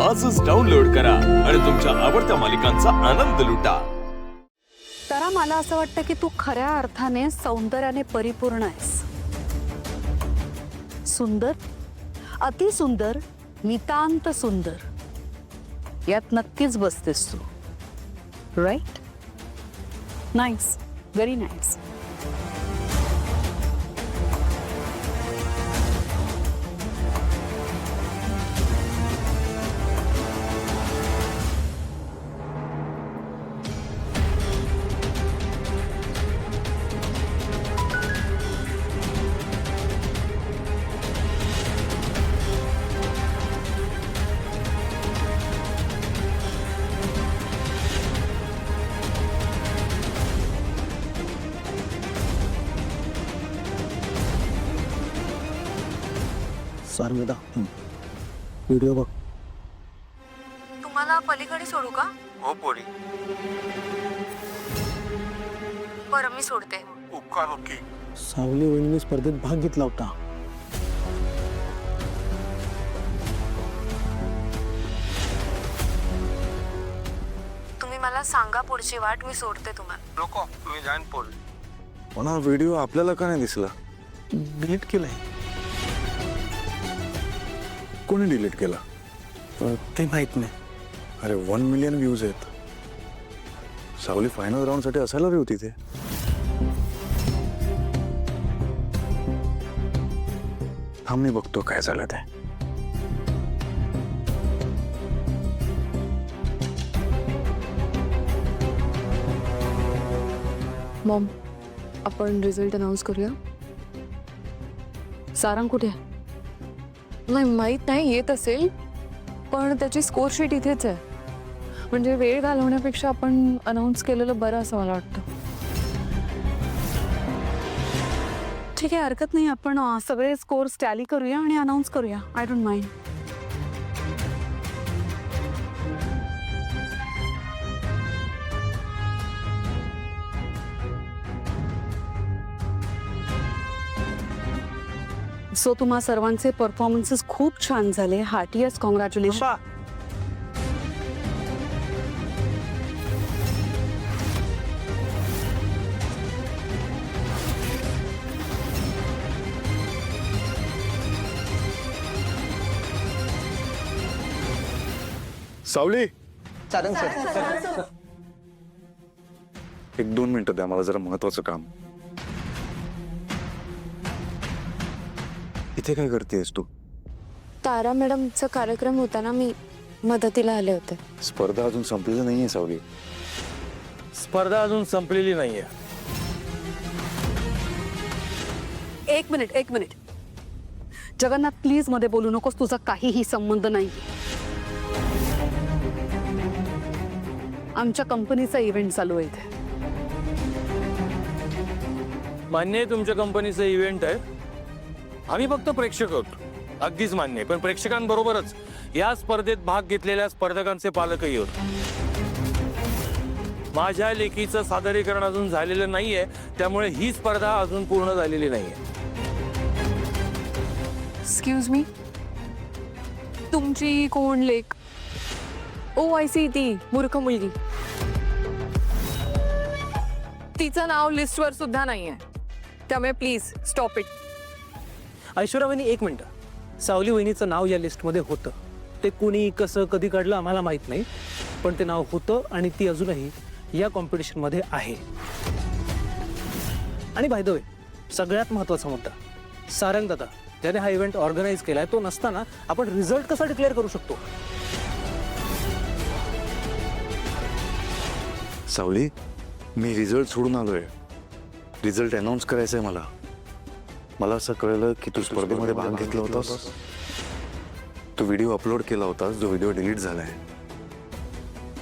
आजच डाउनलोड करा आणि तुमच्या आवडत्या मालिकांचा आनंद लुटा। तारा, मला असं वाटतं की तू खऱ्या अर्थाने सौंदर्याने परिपूर्ण आहेस। सुंदर, अतिसुंदर, नितांत सुंदर यात नक्कीच बसतेस तू, राईट? Nice, very nice. सारंगदा, व्हिडिओ बघ। तुम्हाला पलीकडे सोडू का? हो पोरी, बरं, मी सोडते। उपकार ओके। सावली वहिनीने स्पर्धेत भाग घेतला होता। तुम्ही मला सांगा पुढची वाट, मी सोडते तुम्हाला। नको, तुम्ही जाण पोरी। पण हा व्हिडिओ आपल्याला का नाही दिसला? डिलीट केलाय। कोणी डिलीट केला? ते माहित नाही। अरे 1 मिलियन व्ह्यूज आहेत। सावली फायनल राऊंड साठी असायला हवी होती ते। थांब, मी बघतो काय झालं ते। मॉम, आपण रिझल्ट अनाउन्स करूया। सारंग कुठे आहे? नाही माहीत नाही, येत असेल, पण त्याची स्कोर शीट इथेच आहे। म्हणजे वेळ घालवण्यापेक्षा आपण अनाउन्स केलेलं बरं असं मला वाटतं। ठीक आहे, हरकत नाही। आपण सगळे स्कोर्स टॅली करूया आणि अनाउन्स करूया। I don't mind. सो तुम्हा सर्वांचे परफॉर्मन्सेस खूप छान झाले। Heartiest congratulation. सावली, सारंग सर, 1-2 मिनिटं द्या, मला जरा महत्वाचं काम। इथे काय करतेस तू? तारा मॅडमचा कार्यक्रम होता ना, मी मदतीला आले होते। स्पर्धा अजून संपलेली नाहीये सावली। स्पर्धा अजून संपलेली नाहीये। एक मिनिट जगन्नाथ, प्लीज मध्ये बोलू नकोस। तुझा काहीही संबंध नाही। आमच्या कंपनीचा इव्हेंट चालू आहे इथे। मान्य आहे, तुमच्या कंपनीचं इव्हेंट आहे। आम्ही फक्त प्रेक्षक आहोत, अगदीच मान्य आहे। पण प्रेक्षकांबरोबरच या स्पर्धेत भाग घेतलेल्या स्पर्धकांचे पालकही होत। माझ्या लेखीचं सादरीकरण अजून झालेलं नाहीये, त्यामुळे ही स्पर्धा अजून पूर्ण झालेली नाहीये। एक्सक्यूज मी, तुमची कोण लेक? ओ आय सी, ती मूर्ख मुलगी। तिचं नाव लिस्टवर सुद्धा नाहीये, त्यामुळे प्लीज स्टॉप इट। ऐश्वर्या वहिनी, 1 मिनिट। सावली वहिनीचं नाव या लिस्टमध्ये होतं। ते कुणी कसं कधी काढलं आम्हाला माहित नाही, पण ते नाव होतं आणि ती अजूनही या कॉम्पिटिशनमध्ये आहे। आणि बाय द वे, सगळ्यात महत्त्वाचा मुद्दा, सारंग दादा ज्याने हा इव्हेंट ऑर्गनाईज केलाय, तो नसताना आपण रिझल्ट कसा डिक्लेअर करू शकतो? सावली, मी रिझल्ट सोडून आलोय। रिझल्ट अनाउन्स करायचंय मला। मला असं कळलं की तू स्पर्धेमध्ये भाग घेतला होतास। तू व्हिडिओ अपलोड केला होतास, जो व्हिडिओ डिलीट झालाय।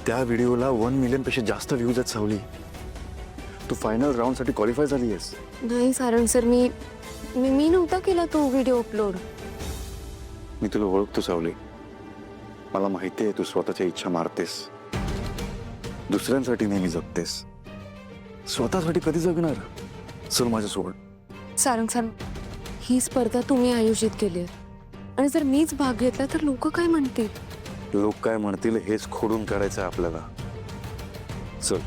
त्या व्हिडिओला 1 मिलियन पेक्षा जास्त व्ह्यूज आहेत सावली। तू फायनल राऊंड साठी क्वालिफाय झाली आहेस। नाही सारंग सर, मी नव्हता केला तो व्हिडिओ अपलोड। मी तुला ओळखतो सावली। मला माहिती आहे तू स्वतःच्या इच्छा मारतेस, दुसऱ्यांसाठी नेहमी जगतेस, स्वतःसाठी कधी जगणार? चल माझ्यासोबत। सारंग सर, ही स्पर्धा तुम्ही आयोजित केली आहे आणि जर मीच भाग घेतला तर लोक काय म्हणतील? लोक काय म्हणतील हेच खोडून काढायचं आहे आपल्याला. चल.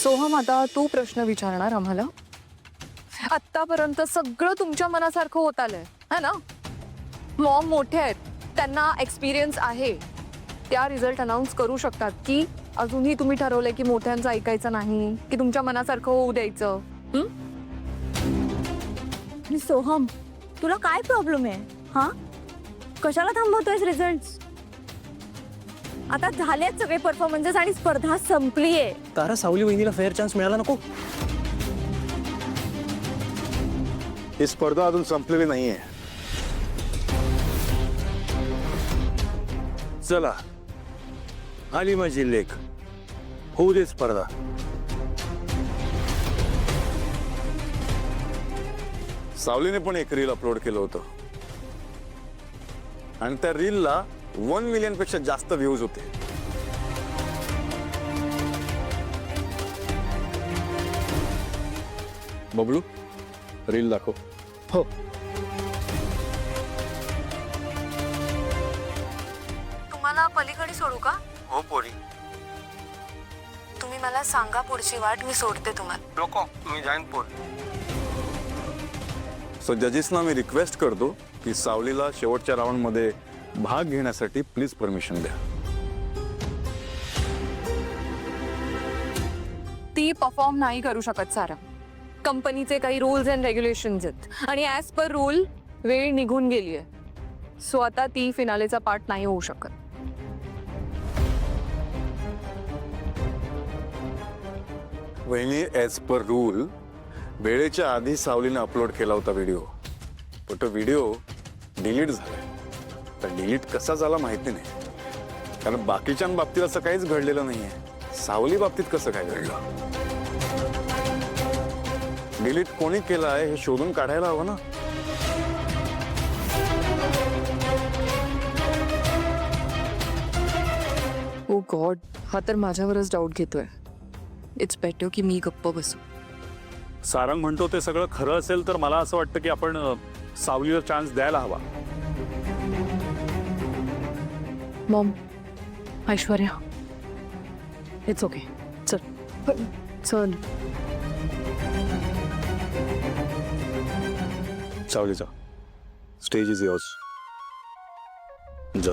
सोहम, आता तू प्रश्न विचारणार आम्हाला? आत्तापर्यंत सगळं तुमच्या मनासारखं होत आलंय है ना? मॉम मोठे आहेत, त्यांना एक्सपिरियन्स आहे, त्या रिझल्ट अनाऊन्स करू शकतात. की अजूनही तुम्ही ठरवलंय की मोठ्यांचं ऐकायचं नाही, की तुमच्या मनासारखं होऊ द्यायचं? आणि सोहम, तुला काय प्रॉब्लेम आहे? हा, कशाला थांबवतोयस रिझल्ट? आता झालेत सगळे परफॉर्मन्सेस आणि स्पर्धा संपलीये. तारा, सावली वहिनीला फेअर चान्स मिळाला नको? ही स्पर्धा अजून संपलेली नाहीये. चला, आली माझी लेख, होऊ दे स्पर्धा. सावलीने पण एक रील अपलोड केलं होतं आणि त्या रीलला 1 मिलियन पेक्षा जास्त व्ह्यूज होते. बबलू, रील दाखव. हो. तुम्हाला पलीकडे सोडू का? हो पोरी. तुम्ही मला सांगा पुढची वाट, मी सोडते तुम्हाला. नको, मी जाईन पोरी. सो जजेसना मी रिक्वेस्ट करतो की सावलीला शेवटच्या राऊंडमध्ये भाग घेण्यासाठी प्लीज परमिशन द्या. ती परफॉर्म नाही करू शकत सारा. कंपनीचे काही रूल्स अँड रेग्युलेशन्स आहेत आणि ॲज पर रूल वेळ निघून गेली आहे. सो आता ती फिनालेचा पार्ट नाही होऊ शकत. वहिनी, ॲज पर रूल वेळेच्या आधी सावलीने अपलोड केला होता व्हिडिओ, पण तो व्हिडिओ डिलीट झालाय. तर डिलीट कसा झाला माहिती नाही, कारण बाकीच्या बाबतीत असं काहीच घडलेलं नाहीये. सावली बाबतीत कसं काय घडलं? डिलीट कोणी केलं आहे हे शोधून काढायला हवं ना. ओ गॉड, हा तर माझ्यावरच डाऊट घेतोय. इट्स बेटर की मी गप्प बसू. सारंग म्हणतो ते सगळं खरं असेल तर मला असं वाटतं की आपण सावलीला चान्स द्यायला हवा. Maugham, Aishwarya, it's okay. चल चल. सावलीचा स्टेज इज युअर्स. जा.